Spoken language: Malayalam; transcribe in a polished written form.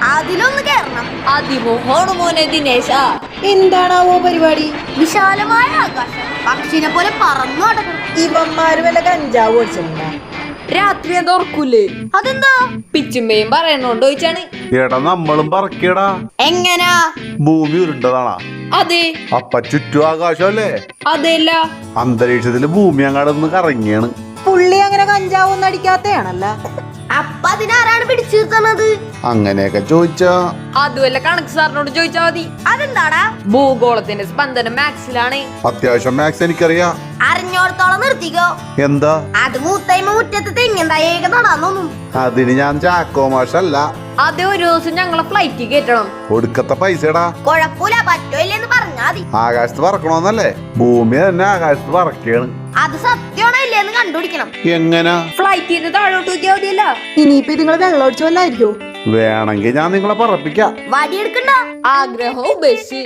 അതിലൊന്ന് കേറണം. അതിമോഹമാണ് മോനെ ദിനേശ. എന്താണാവോ പരിപാടി? വിശാലമായ ആകാശം, പക്ഷിനെ പോലെ പറന്നു നടക്കണം. ഇവന്മാര് വല്ല കഞ്ചാവ് ഓടിച്ചിട്ടുണ്ടാ? രാത്രി അത് ഓർക്കൂലേ? അതെന്താ? പിച്ചുമ്മയും പറയണോണ്ട് ചോദിച്ചാണ്. എടാ നമ്മളും പറക്കടാ. എങ്ങനാ? ഭൂമി ഉരുണ്ടതാണാ? അതെ. അപ്പ ചുറ്റും ആകാശമല്ലേ? അതെല്ല, അന്തരീക്ഷത്തില് ഭൂമി അങ്ങാടൊന്ന് കറങ്ങിയാണ്. പുള്ളി അങ്ങനെ കഞ്ചാവ് ഒന്നും അടിക്കാത്തയാണല്ല. അപ്പൊ അതിനാരാണ് പിടിച്ചു നിർത്തണത്? അങ്ങനെയൊക്കെ ചോദിച്ചാ അതുമല്ല കണക്ക് സാറിനോട് ചോദിച്ചാ മതി. അതെന്താടാ? ഭൂഗോളത്തിന്റെ സ്പന്ദനം മാക്സിലാണ്. അത്യാവശ്യം മാത്സ് എനിക്കറിയാം. അറിഞ്ഞോടത്തോളം നിർത്തിക്കോ. എന്താ? അത് മൂത്തൈമ മുറ്റത്ത് തെങ്ങുണ്ടായേക നടാന്നൊന്നും. അതിന് ഞാൻ ചാക്കോ മാഷല്ല. അത് ഒരു ദിവസം ഞങ്ങളെ ഫ്ലൈറ്റിൽ കയറ്റണം. ഒടുക്കത്തെ പൈസടാ. കൊഴപ്പൂല, പറ്റൂല്ലെന്ന് പറഞ്ഞാ മതി. ആകാശത്ത് പറക്കണോന്നല്ലേ? ഭൂമി തന്നെ ആകാശത്ത് പറക്കാണ്. അത് സത്യമാണോ ഇല്ലേന്ന് കണ്ടുപിടിക്കണം. എങ്ങനാ? ഫ്ലൈറ്റിൽ നിന്ന് താഴോട്ട് നോക്കിയാ മതിയല്ല. ഇനിയിപ്പൊ നിങ്ങള് വെള്ളം ഒഴിച്ചു വല്ലായിരിക്കോ? വേണമെങ്കിൽ ഞാൻ നിങ്ങളെ പറപ്പിക്കാം. വടിയെടുക്കണ്ട. ആഗ്രഹവും ബസ്